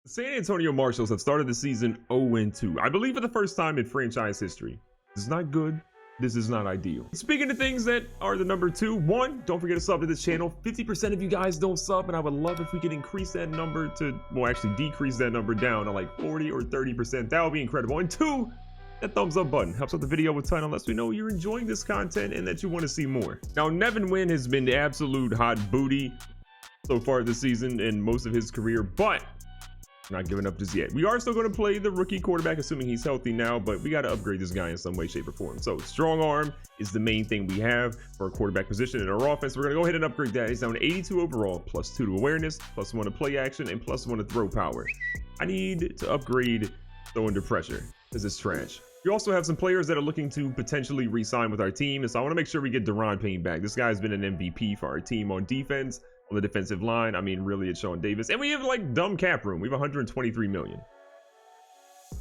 The San Antonio Marshalls have started the season 0-2. I believe for the first time in franchise history. This is not good. This is not ideal. Speaking of things that are the number two, one, don't forget to sub to this channel. 50% of you guys don't sub, and I would love if we could increase that number to, well, actually decrease that number down to like 40 or 30%. That would be incredible. And two, that thumbs up button helps out the video a ton and lets me know you're enjoying this content and that you want to see more. Now, Nevin Wynn has been the absolute hot booty so far this season and most of his career, but not giving up just yet. We are still going to play the rookie quarterback, assuming he's healthy now, but we got to upgrade this guy in some way, shape, or form. So strong arm is the main thing we have for our quarterback position in our offense. We're going to go ahead and upgrade that. He's down to 82 overall, +2 to awareness, +1 to play action, and +1 to throw power. I need to upgrade throw under pressure because it's trash. We also have some players that are looking to potentially re-sign with our team, and so I want to make sure we get Deron Payne back. This guy's been an MVP for our team on defense. On the defensive line, I mean, really, it's Sean Davis. And we have like dumb cap room. We have 123 million.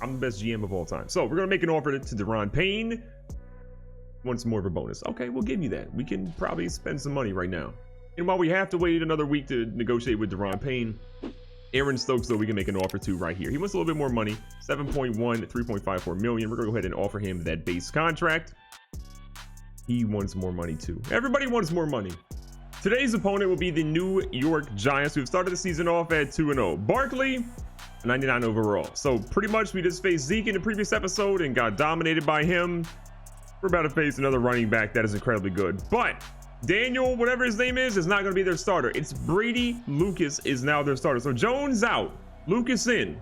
I'm the best GM of all time. So we're going to make an offer to Deron Payne. Wants more of a bonus. Okay, we'll give you that. We can probably spend some money right now. And while we have to wait another week to negotiate with Deron Payne, Aaron Stokes, though, we can make an offer to right here. He wants a little bit more money, 7.1, 3.54 million. We're going to go ahead and offer him that base contract. He wants more money too. Everybody wants more money. Today's opponent will be the New York Giants, who have started the season off at 2-0. Barkley, 99 overall. So pretty much we just faced Zeke in the previous episode and got dominated by him. We're about to face another running back that is incredibly good. But Daniel, whatever his name is not going to be their starter. It's Brady Lucas is now their starter. So Jones out, Lucas in.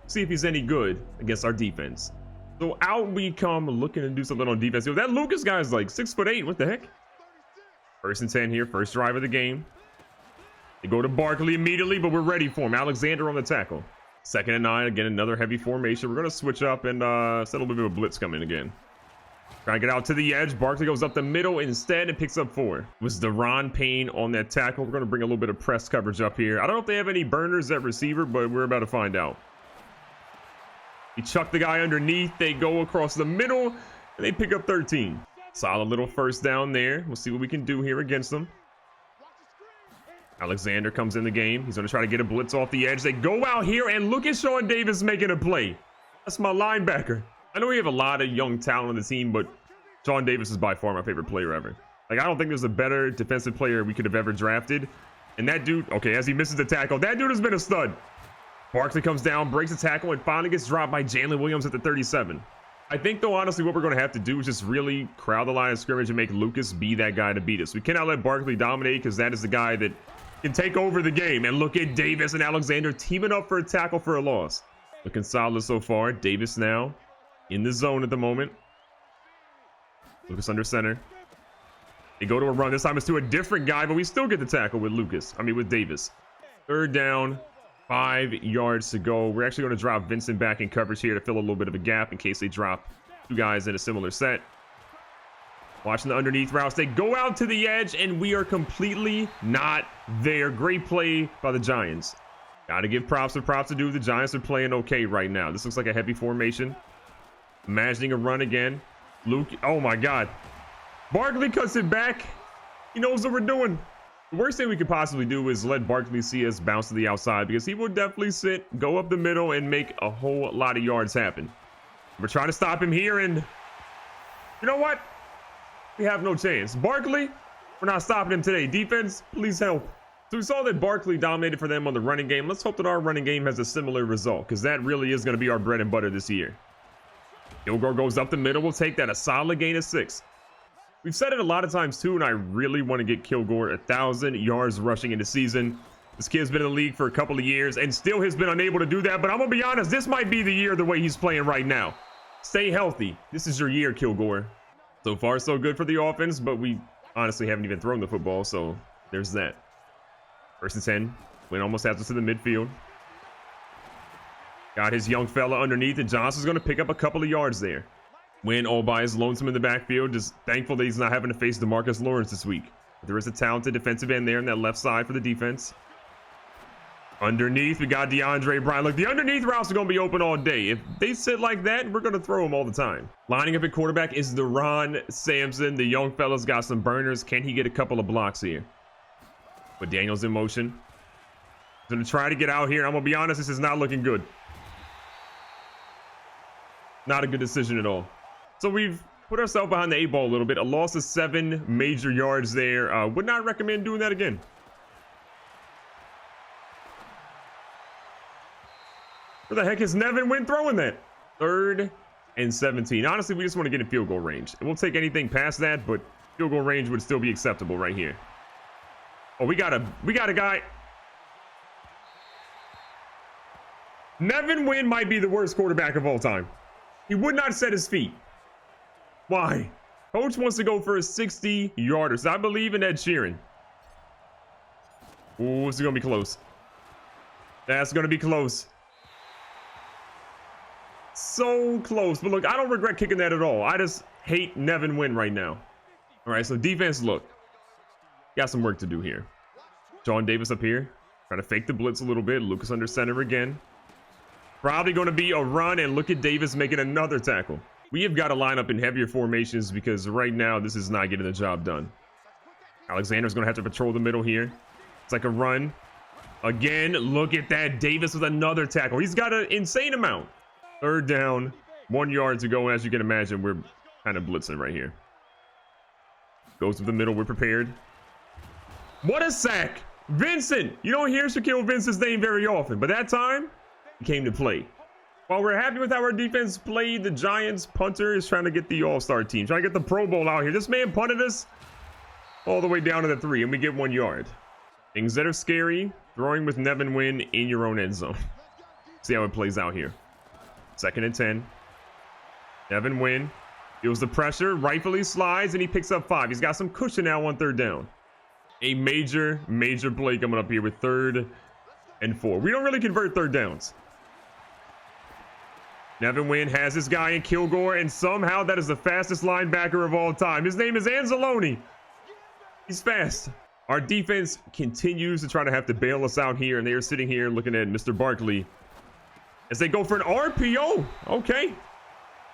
See if he's any good against our defense. So out we come looking to do something on defense. Yo, that Lucas guy is like 6'8". What the heck? 1st and 10 here, first drive of the game. They go to Barkley immediately, but we're ready for him. Alexander on the tackle. 2nd and 9, again, another heavy formation. We're going to switch up and set a little bit of a blitz coming again. Try to get out to the edge. Barkley goes up the middle instead and picks up 4. It was Deron Payne on that tackle. We're going to bring a little bit of press coverage up here. I don't know if they have any burners at receiver, but we're about to find out. He chucked the guy underneath. They go across the middle, and they pick up 13. Solid little first down there. We'll see what we can do here against them. Alexander comes in the game. He's going to try to get a blitz off the edge. They go out here, and look at Sean Davis making a play. That's my linebacker. I know we have a lot of young talent on the team, but Sean Davis is by far my favorite player ever. Like, I don't think there's a better defensive player we could have ever drafted. And that dude, okay, as he misses the tackle, that dude has been a stud. Barkley comes down, breaks the tackle, and finally gets dropped by Jalen Williams at the 37. I think, though, honestly, what we're going to have to do is just really crowd the line of scrimmage and make Lucas be that guy to beat us. We cannot let Barkley dominate because that is the guy that can take over the game. And look at Davis and Alexander teaming up for a tackle for a loss. Looking solid so far. Davis now in the zone at the moment. Lucas under center. They go to a run. This time it's to a different guy, but we still get the tackle with with Davis. 3rd down. 5 yards to go. We're actually going to drop Vincent back in coverage here to fill a little bit of a gap in case they drop 2 guys in a similar set. Watching the underneath routes. They go out to the edge, and we are completely not there. Great play by the Giants. Got to give props where props to do. The Giants are playing okay right now. This looks like a heavy formation. Imagining a run again. Luke, oh my God. Barkley cuts it back. He knows what we're doing. The worst thing we could possibly do is let Barkley see us bounce to the outside because he will definitely sit, go up the middle, and make a whole lot of yards happen. We're trying to stop him here, and you know what? We have no chance. Barkley, we're not stopping him today. Defense, please help. So we saw that Barkley dominated for them on the running game. Let's hope that our running game has a similar result because that really is going to be our bread and butter this year. Kilgore goes up the middle. We'll take that. A solid gain of 6. We've said it a lot of times too, and I really want to get Kilgore 1,000 yards rushing in the season. This kid's been in the league for a couple of years and still has been unable to do that. But I'm going to be honest, this might be the year the way he's playing right now. Stay healthy. This is your year, Kilgore. So far, so good for the offense, but we honestly haven't even thrown the football, so there's that. 1st and 10. Went almost has us to the midfield. Got his young fella underneath, and Johnson's going to pick up a couple of yards there. Win all by his lonesome in the backfield. Just thankful that he's not having to face DeMarcus Lawrence this week. But there is a talented defensive end there on that left side for the defense. Underneath, we got DeAndre Bryant. Look, the underneath routes are going to be open all day. If they sit like that, we're going to throw them all the time. Lining up at quarterback is Deron Sampson. The young fella's got some burners. Can he get a couple of blocks here? But Daniel's in motion. Gonna try to get out here. I'm gonna be honest, this is not looking good. Not a good decision at all. So we've put ourselves behind the 8-ball a little bit. A loss of 7 major yards there. Would not recommend doing that again. Where the heck is Nevin Wynn throwing that? 3rd and 17. Honestly, we just want to get in field goal range. And we'll take anything past that, but field goal range would still be acceptable right here. Oh, we got a guy. Nevin Wynn might be the worst quarterback of all time. He would not set his feet. Why? Coach wants to go for a 60-yarder. So I believe in Ed Sheeran. Ooh, this is going to be close. That's going to be close. So close. But look, I don't regret kicking that at all. I just hate Nevin Wynn right now. All right, so defense, look. Got some work to do here. John Davis up here. Trying to fake the blitz a little bit. Lucas under center again. Probably going to be a run, and look at Davis making another tackle. We have got to line up in heavier formations because right now this is not getting the job done. Alexander's going to have to patrol the middle here. It's like a run. Again, look at that. Davis with another tackle. He's got an insane amount. 3rd down, 1 yard to go. As you can imagine, we're kind of blitzing right here. Goes to the middle. We're prepared. What a sack. Vincent. You don't hear Shaquille Vincent's name very often, but that time he came to play. While we're happy with how our defense played, the Giants punter is trying to get the all-star team, trying to get the Pro Bowl out here. This man punted us all the way down to the 3, and we get 1 yard. Things that are scary, throwing with Nevin Wynn in your own end zone. See how it plays out here. 2nd and 10. Nevin Wynn feels the pressure, rightfully slides, and he picks up 5. He's got some cushion now on 3rd down. A major play coming up here with 3rd and 4. We don't really convert 3rd downs. Nevin Wynn has this guy in Kilgore, and somehow that is the fastest linebacker of all time. His name is Anzalone. He's fast. Our defense continues to try to have to bail us out here, and they are sitting here looking at Mr. Barkley as they go for an RPO. Okay.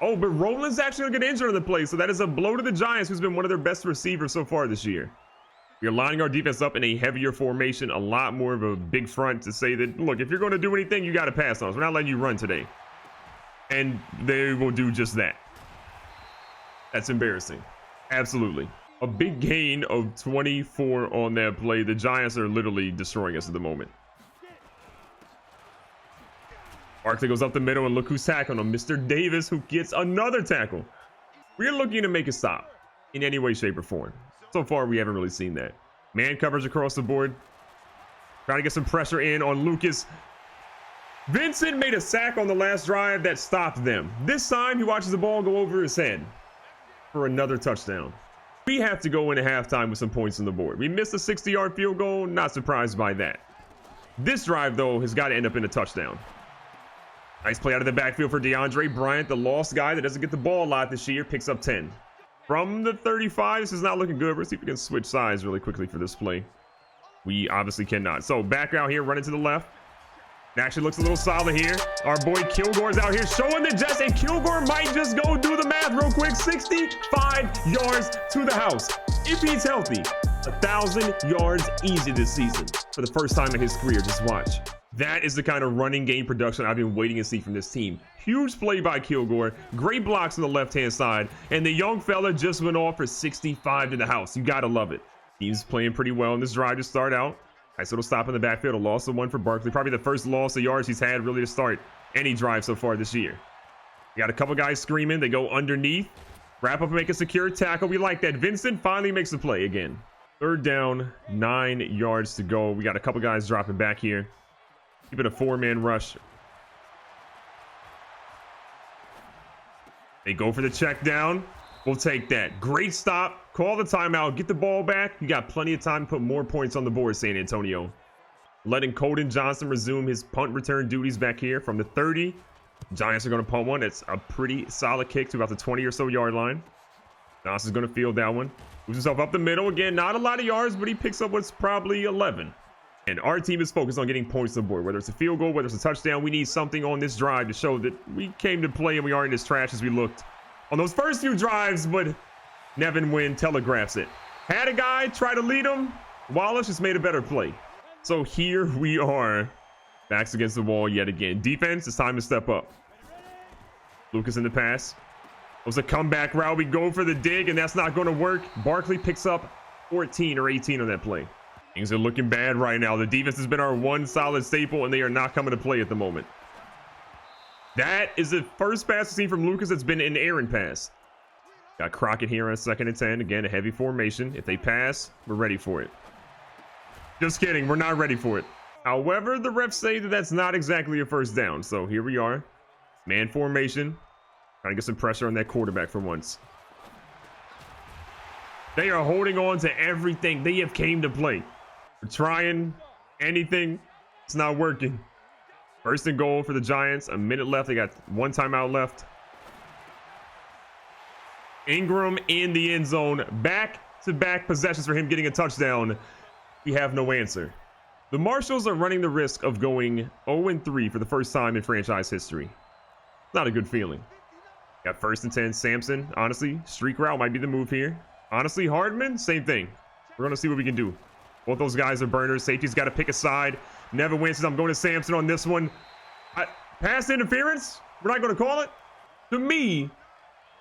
Oh, but Roland's actually going to get injured on the play, so that is a blow to the Giants, who's been one of their best receivers so far this year. We are lining our defense up in a heavier formation, a lot more of a big front to say that, look, if you're going to do anything, you got to pass on us. We're not letting you run today. And they will do just that. That's embarrassing. Absolutely. A big gain of 24 on that play. The Giants are literally destroying us at the moment. Barkley goes up the middle, and look who's tackling him. Mr. Davis, who gets another tackle. We're looking to make a stop in any way, shape, or form. So far, we haven't really seen that. Man coverage across the board. Trying to get some pressure in on Lucas. Vincent made a sack on the last drive that stopped them. This time, he watches the ball go over his head for another touchdown. We have to go into halftime with some points on the board. We missed a 60-yard field goal. Not surprised by that. This drive, though, has got to end up in a touchdown. Nice play out of the backfield for DeAndre Bryant, the lost guy that doesn't get the ball a lot this year, picks up 10. From the 35, this is not looking good. Let's see if we can switch sides really quickly for this play. We obviously cannot. So back out here, running to the left. It actually looks a little solid here. Our boy Kilgore's out here showing the Jets, and Kilgore might just go do the math real quick. 65 yards to the house. If he's healthy, 1,000 yards easy this season for the first time in his career. Just watch. That is the kind of running game production I've been waiting to see from this team. Huge play by Kilgore, great blocks on the left-hand side, and the young fella just went off for 65 to the house. You gotta love it. Team's playing pretty well in this drive to start out. Nice little stop in the backfield, a loss of 1 for Barkley. Probably the first loss of yards he's had really to start any drive so far this year. We got a couple guys screaming. They go underneath, wrap up and make a secure tackle. We like that. Vincent finally makes a play again. 3rd down, 9 yards to go. We got a couple guys dropping back here. Keep it a 4-man rush. They go for the check down. We'll take that. Great stop. Call the timeout. Get the ball back. You got plenty of time to put more points on the board, San Antonio. Letting Colton Johnson resume his punt return duties back here from the 30. Giants are going to punt one. It's a pretty solid kick to about the 20 or so yard line. Johnson's going to field that one. Moves himself up the middle. Again, not a lot of yards, but he picks up what's probably 11. And our team is focused on getting points on the board. Whether it's a field goal, whether it's a touchdown, we need something on this drive to show that we came to play and we aren't as trash as we looked on those first few drives. But Nevin Wynn telegraphs it. Had a guy try to lead him. Wallace just made a better play. So here we are, backs against the wall yet again. Defense, it's time to step up. Lucas in the pass. It was a comeback route. We go for the dig, and that's not going to work. Barkley picks up 14 or 18 on that play. Things are looking bad right now. The defense has been our one solid staple, and they are not coming to play at the moment. That is the first pass we've seen from Lucas that's been an errant pass. Got Crockett here on 2nd and 10. Again, a heavy formation. If they pass, we're ready for it. Just kidding. We're not ready for it. However, the refs say that that's not exactly a first down. So here we are. Man formation. Trying to get some pressure on that quarterback for once. They are holding on to everything. They have came to play. We're trying anything. It's not working. 1st and goal for the Giants. A minute left. They got 1 timeout left. Ingram in the end zone. Back-to-back possessions for him getting a touchdown. We have no answer. The Marshals are running the risk of going 0-3 for the first time in franchise history. Not a good feeling. Got 1st and 10. Sampson, honestly, streak route might be the move here. Honestly, Hardman, same thing. We're going to see what we can do. Both those guys are burners. Safety's got to pick a side. Never wins. I'm going to Sampson on this one. Pass interference? We're not going to call it? To me,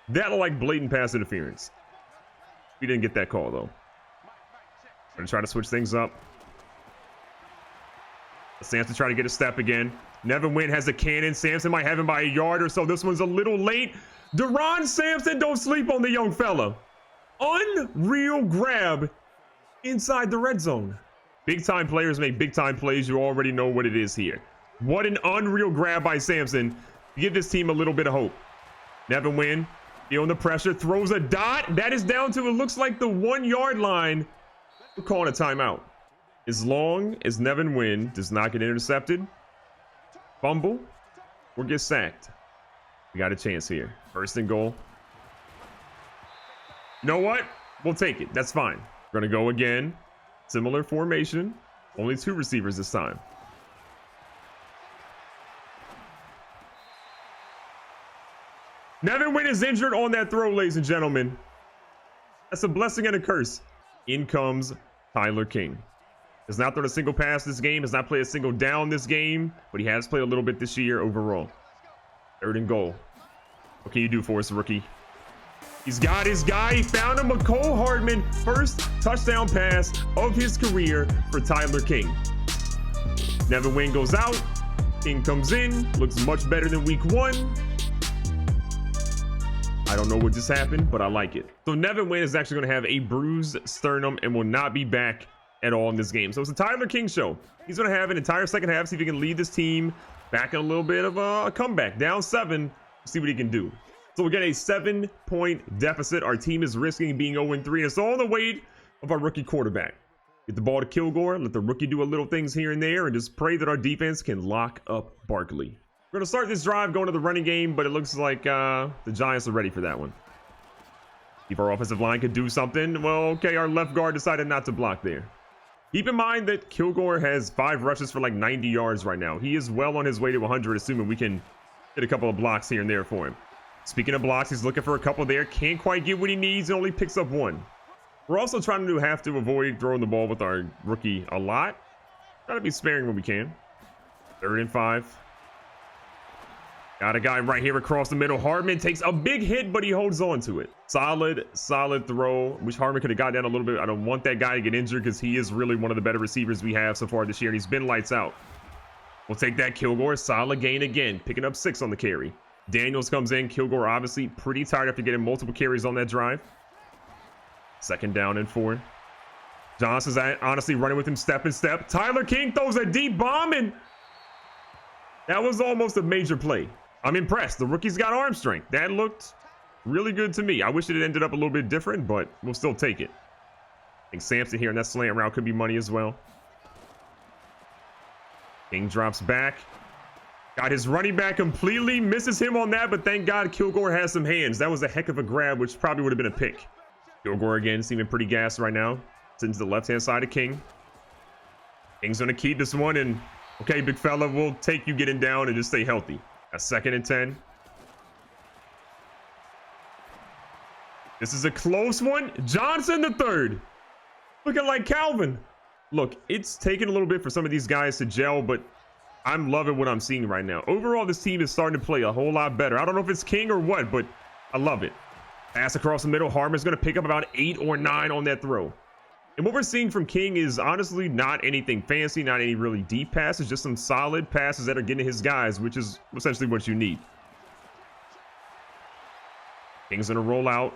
that looked like blatant pass interference. We didn't get that call, though. Going to try to switch things up. Sampson trying to get a step again. Nevin Wynn has a cannon. Sampson might have him by a yard or so. This one's a little late. Deron Sampson, don't sleep on the young fella. Unreal grab inside the red zone. Big time players make big time plays. You already know what it is here. What an unreal grab by Sampson to give this team a little bit of hope. Nevin Wynn feeling the pressure, throws a dot. That is down to, it looks like, the 1 yard line. We're calling a timeout. As long as Nevin Wynn does not get intercepted, fumble, or get sacked, we got a chance here. 1st and goal. You know what? We'll take it. That's fine. We're going to go again. Similar formation. Only 2 receivers this time. Nevin Wynn is injured on that throw, ladies and gentlemen. That's a blessing and a curse. In comes Tyler King. Has not thrown a single pass this game. Has not played a single down this game. But he has played a little bit this year overall. 3rd and goal. What can you do for us, rookie? He's got his guy. He found him. McCole Hardman. First touchdown pass of his career for Tyler King. Nevin Wynn goes out. King comes in. Looks much better than week 1. I don't know what just happened, but I like it. So Nevin Wynn is actually going to have a bruised sternum and will not be back at all in this game. So it's a Tyler King show. He's going to have an entire second half, see if he can lead this team back in a little bit of a comeback. Down 7, see what he can do. So we'll get a 7-point deficit. Our team is risking being 0-3. It's all in the weight of our rookie quarterback. Get the ball to Kilgore, let the rookie do a little things here and there, and just pray that our defense can lock up Barkley. We're going to start this drive going to the running game, but it looks like the Giants are ready for that one. If our offensive line could do something, well, okay, our left guard decided not to block there. Keep in mind that Kilgore has 5 rushes for like 90 yards right now. He is well on his way to 100, assuming we can get a couple of blocks here and there for him. Speaking of blocks, he's looking for a couple there. Can't quite get what he needs and only picks up 1. We're also trying to have to avoid throwing the ball with our rookie a lot. Try to be sparing when we can. 3rd and 5. Got a guy right here across the middle. Hardman takes a big hit, but he holds on to it. Solid throw. Wish Hardman could have got down a little bit. I don't want that guy to get injured because he is really one of the better receivers we have so far this year, and he's been lights out. We'll take that. Kilgore. Solid gain again. Picking up 6 on the carry. Daniels comes in. Kilgore obviously pretty tired after getting multiple carries on that drive. 2nd down and 4. Johnson's honestly running with him step and step. Tyler King throws a deep bomb, and that was almost a major play. I'm impressed. The rookie's got arm strength. That looked really good to me. I wish it had ended up a little bit different, but we'll still take it. I think Sampson here in that slant route could be money as well. King drops back. Got his running back completely. Misses him on that, but thank God Kilgore has some hands. That was a heck of a grab, which probably would have been a pick. Kilgore again seeming pretty gassed right now. Sends to the left-hand side of King. King's going to keep this one, and okay, big fella, we'll take you getting down and just stay healthy. A 2nd and 10. This is a close one. Johnson the 3rd. Looking like Calvin. Look, it's taken a little bit for some of these guys to gel, but I'm loving what I'm seeing right now. Overall, this team is starting to play a whole lot better. I don't know if it's King or what, but I love it. Pass across the middle. Harmon's going to pick up about 8 or 9 on that throw. And what we're seeing from King is honestly not anything fancy, not any really deep passes, just some solid passes that are getting his guys, which is essentially what you need. King's going to roll out.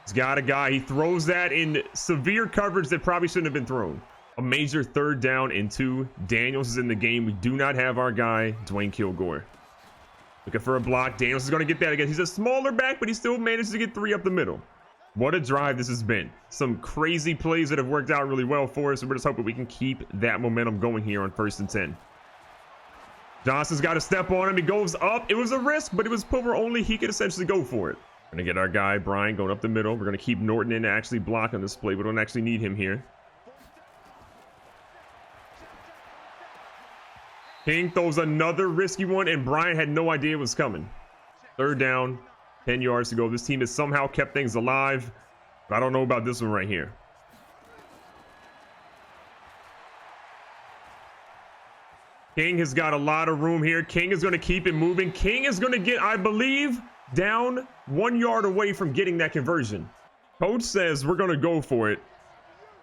He's got a guy. He throws that in severe coverage that probably shouldn't have been thrown. A major 3rd down and 2. Daniels is in the game. We do not have our guy, Dwayne Kilgore. Looking for a block. Daniels is going to get that again. He's a smaller back, but he still manages to get 3 up the middle. What a drive this has been. Some crazy plays that have worked out really well for us, and we're just hoping we can keep that momentum going here on 1st and 10. Johnson's got to step on him. He goes up. It was a risk, but it was put where only he could essentially go for it. We're going to get our guy, Brian, going up the middle. We're going to keep Norton in to actually block on this play. We don't actually need him here. King throws another risky one, and Brian had no idea it was coming. 3rd down, 10 yards to go. This team has somehow kept things alive, but I don't know about this one right here. King has got a lot of room here. King is going to keep it moving. King is going to get, I believe, down 1 yard away from getting that conversion. Coach says we're going to go for it.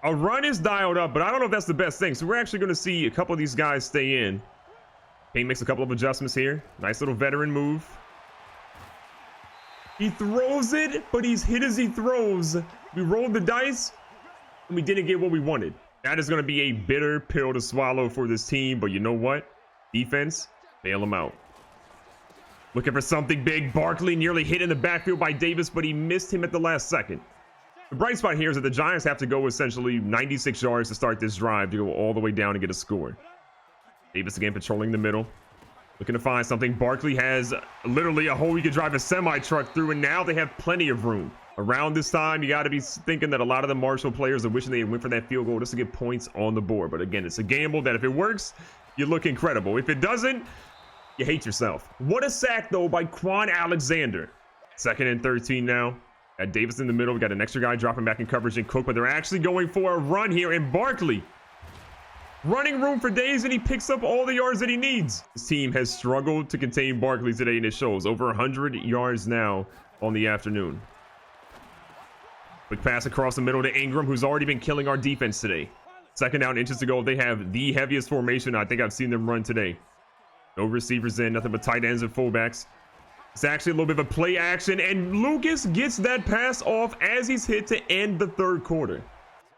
A run is dialed up, but I don't know if that's the best thing. So we're actually going to see a couple of these guys stay in. King makes a couple of adjustments here. Nice little veteran move. He throws it, but he's hit as he throws. We rolled the dice, and we didn't get what we wanted. That is going to be a bitter pill to swallow for this team, but you know what? Defense, bail them out. Looking for something big. Barkley nearly hit in the backfield by Davis, but he missed him at the last second. The bright spot here is that the Giants have to go essentially 96 yards to start this drive to go all the way down and get a score. Davis again patrolling the middle. Looking to find something. Barkley has literally a hole he could drive a semi-truck through, and now they have plenty of room. Around this time, you got to be thinking that a lot of the Marshall players are wishing they went for that field goal just to get points on the board. But again, it's a gamble that if it works, you look incredible. If it doesn't, you hate yourself. What a sack, though, by Quan Alexander. 2nd and 13 now. Got Davis in the middle. We got an extra guy dropping back in coverage and Cook, but they're actually going for a run here. And Barkley running room for days, and he picks up all the yards that he needs. This team has struggled to contain Barkley today, and it shows. Over 100 yards now on the afternoon. Quick pass across the middle to Ingram, who's already been killing our defense today. 2nd down, inches to go. They have the heaviest formation I think I've seen them run today. No receivers in, nothing but tight ends and fullbacks. It's actually a little bit of a play action, and Lucas gets that pass off as he's hit to end the 3rd quarter.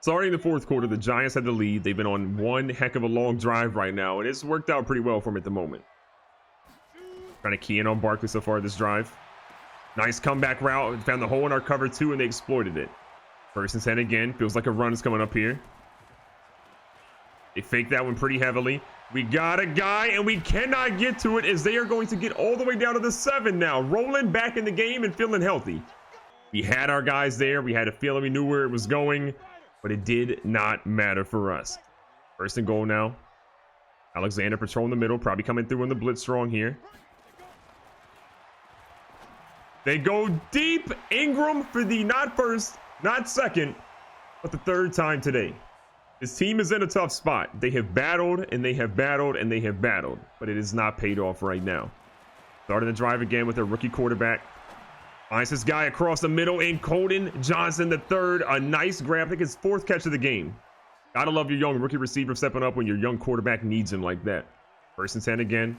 Starting the 4th quarter, the Giants had the lead. They've been on one heck of a long drive right now, and it's worked out pretty well for them at the moment. Trying to key in on Barkley so far this drive. Nice comeback route. Found the hole in our cover 2, and they exploited it. 1st and 10 again. Feels like a run is coming up here. They faked that one pretty heavily. We got a guy, and we cannot get to it as they are going to get all the way down to the 7 now. Rolling back in the game and feeling healthy. We had our guys there. We had a feeling we knew where it was going, but it did not matter for us. 1st and goal now. Alexander patrolling the middle, probably coming through in the blitz strong here. They go deep. Ingram for the not 1st, not 2nd, but the 3rd time today. This team is in a tough spot. They have battled, and they have battled, and they have battled, but it is not paid off right now. Starting the drive again with their rookie quarterback. Finds this guy across the middle in Colton Johnson III. A nice grab. I think his 4th catch of the game. Gotta love your young rookie receiver stepping up when your young quarterback needs him like that. 1st and 10 again.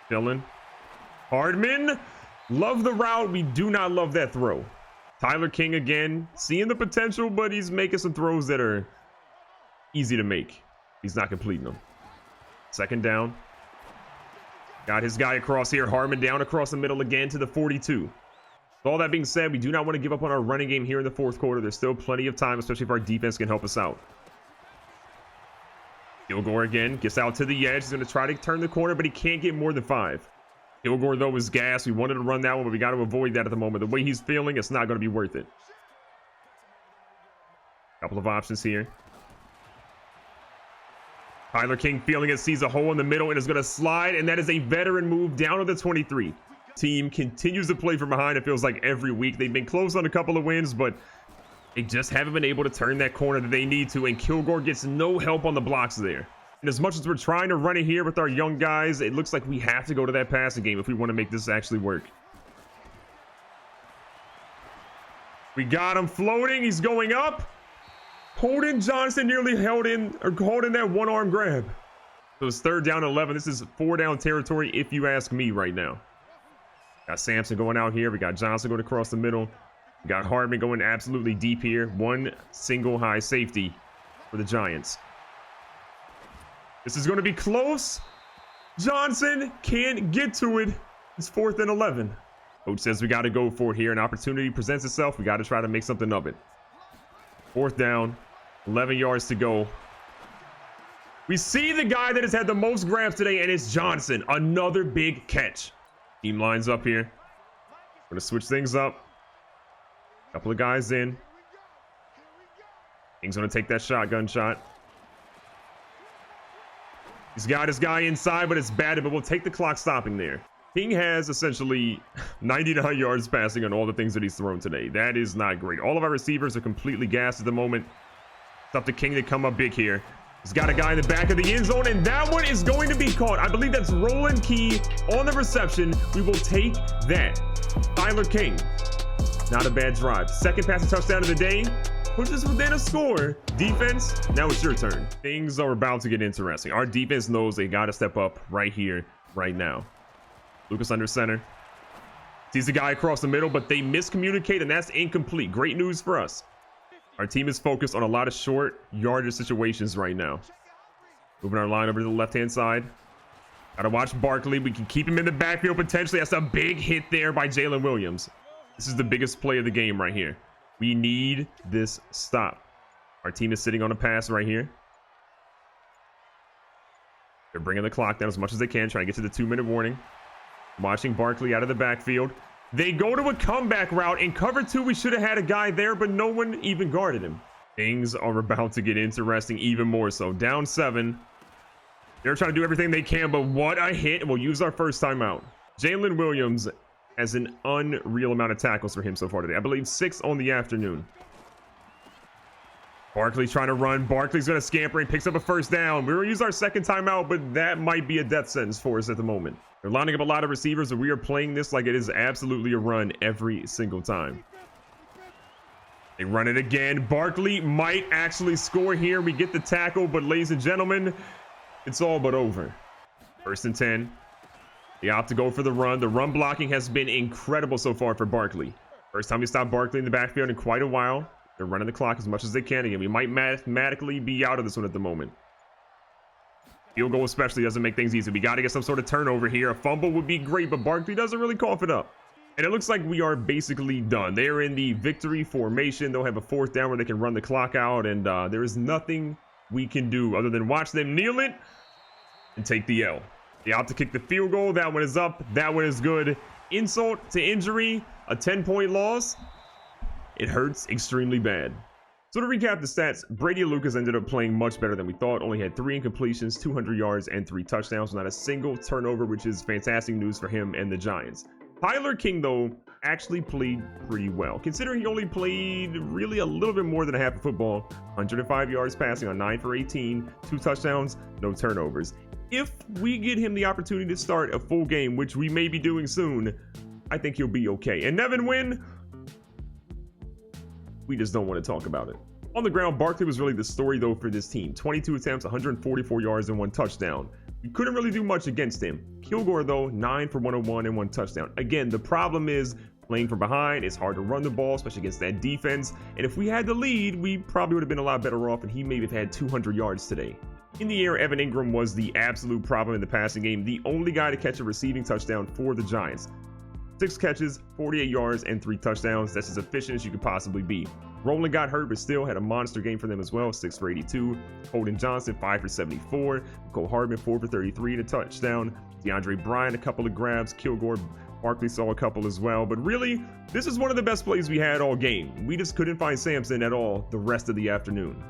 Dillon. Hardman. Love the route. We do not love that throw. Tyler King again, seeing the potential, but he's making some throws that are easy to make. He's not completing them. 2nd down. Got his guy across here. Harmon down across the middle again to the 42. With all that being said, we do not want to give up on our running game here in the 4th quarter. There's still plenty of time, especially if our defense can help us out. Kilgore again, gets out to the edge. He's going to try to turn the corner, but he can't get more than 5. Kilgore, though, was gas. We wanted to run that one, but we got to avoid that at the moment. The way he's feeling, it's not going to be worth it. Couple of options here. Tyler King feeling it, sees a hole in the middle, and is going to slide, and that is a veteran move down to the 23. Team continues to play from behind, it feels like every week. They've been close on a couple of wins, but They just haven't been able to turn that corner that they need to, and Kilgore gets no help on the blocks there. And as much as we're trying to run it here with our young guys, it looks like we have to go to that passing game if we want to make this actually work. We got him floating. He's going up. Holden Johnson nearly held in that one-arm grab. So it's 3rd down and 11. This is 4-down territory if you ask me right now. Got Sampson going out here. We got Johnson going across the middle. We got Hardman going absolutely deep here. One single high safety for the Giants. This is going to be close. Johnson can't get to it. It's 4th and 11. Coach says we got to go for it here. An opportunity presents itself. We got to try to make something of it. 4th down, 11 yards to go. We see the guy that has had the most grabs today, and it's Johnson. Another big catch. Team lines up here. Going to switch things up. Couple of guys in. King's going to take that shotgun shot. He's got his guy inside, but it's batted, but we'll take the clock stopping there. King has essentially 99 yards passing on all the things that he's thrown today. That is not great. All of our receivers are completely gassed at the moment. It's up to King to come up big here. He's got a guy in the back of the end zone, and that one is going to be caught. I believe that's Roland Key on the reception. We will take that. Tyler King. Not a bad drive. 2nd passing touchdown of the day. Pushes within a score. Defense, now it's your turn. Things are about to get interesting. Our defense knows they got to step up right here, right now. Lucas under center. Sees the guy across the middle, but they miscommunicate, and that's incomplete. Great news for us. Our team is focused on a lot of short yardage situations right now. Moving our line over to the left-hand side. Got to watch Barkley. We can keep him in the backfield potentially. That's a big hit there by Jalen Williams. This is the biggest play of the game right here. We need this stop. Our team is sitting on a pass right here. They're bringing the clock down as much as they can, trying to get to the 2-minute warning. Watching Barkley out of the backfield. They go to a comeback route. In cover 2, we should have had a guy there, but no one even guarded him. Things are about to get interesting even more so. Down 7. They're trying to do everything they can, but what a hit. And we'll use our first timeout. Jalen Williams has an unreal amount of tackles for him so far today. I believe 6 on the afternoon. Barkley's trying to run. Barkley's going to scamper and picks up a 1st down. We're going to use our 2nd timeout, but that might be a death sentence for us at the moment. They're lining up a lot of receivers, and we are playing this like it is absolutely a run every single time. They run it again. Barkley might actually score here. We get the tackle, but ladies and gentlemen, it's all but over. 1st and 10. They opt to go for the run. The run blocking has been incredible so far for Barkley. First time we stop Barkley in the backfield in quite a while. They're running the clock as much as they can. Again, we might mathematically be out of this one at the moment. Field goal especially doesn't make things easy. We got to get some sort of turnover here. A fumble would be great, but Barkley doesn't really cough it up. And it looks like we are basically done. They are in the victory formation. They'll have a 4th down where they can run the clock out, and there is nothing we can do other than watch them kneel it and take the L. They opt to kick the field goal. That one is up. That one is good. Insult to injury, a 10-point loss. It hurts extremely bad. So to recap the stats, Brady Lucas ended up playing much better than we thought. Only had 3 incompletions, 200 yards, and 3 touchdowns. Not a single turnover, which is fantastic news for him and the Giants. Tyler King, though, actually played pretty well, considering he only played really a little bit more than a half of football. 105 yards passing on 9 for 18, 2 touchdowns, no turnovers. If we get him the opportunity to start a full game, which we may be doing soon, I think he'll be okay. And Nevin Wynn, we just don't want to talk about it. On the ground, Barkley was really the story, though, for this team. 22 attempts, 144 yards, and 1 touchdown. We couldn't really do much against him. Kilgore, though, 9 for 101 and 1 touchdown. Again, the problem is playing from behind. It's hard to run the ball, especially against that defense. And if we had the lead, we probably would have been a lot better off, and he may have had 200 yards today. In the air, Evan Ingram was the absolute problem in the passing game. The only guy to catch a receiving touchdown for the Giants. 6 catches, 48 yards, and 3 touchdowns. That's as efficient as you could possibly be. Roland got hurt, but still had a monster game for them as well. 6 for 82. Holden Johnson, 5 for 74. Cole Hardman, 4 for 33 and a touchdown. DeAndre Bryant, a couple of grabs. Kilgore, Barkley saw a couple as well. But really, this is one of the best plays we had all game. We just couldn't find Sampson at all the rest of the afternoon.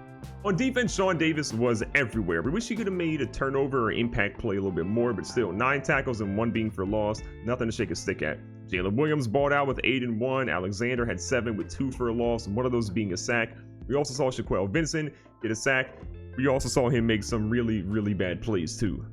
On defense, Sean Davis was everywhere. We wish he could have made a turnover or impact play a little bit more, but still, 9 tackles and 1 being for loss, nothing to shake a stick at. Jalen Williams balled out with 8 and 1. Alexander had 7 with 2 for a loss, one of those being a sack. We also saw Shaquille Vincent get a sack. We also saw him make some really, really bad plays too.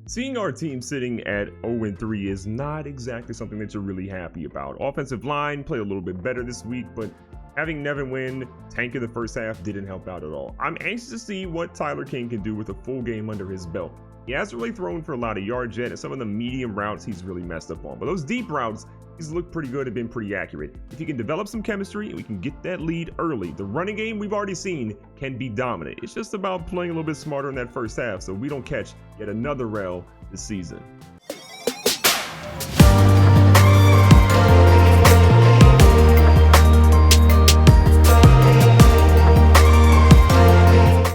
Seeing our team sitting at 0-3 is not exactly something that you're really happy about. Offensive line played a little bit better this week, but having Nevin win, tank in the first half didn't help out at all. I'm anxious to see what Tyler King can do with a full game under his belt. He hasn't really thrown for a lot of yards yet, and some of the medium routes he's really messed up on. But those deep routes, he's looked pretty good and been pretty accurate. If he can develop some chemistry and we can get that lead early, the running game we've already seen can be dominant. It's just about playing a little bit smarter in that first half so we don't catch yet another rail this season.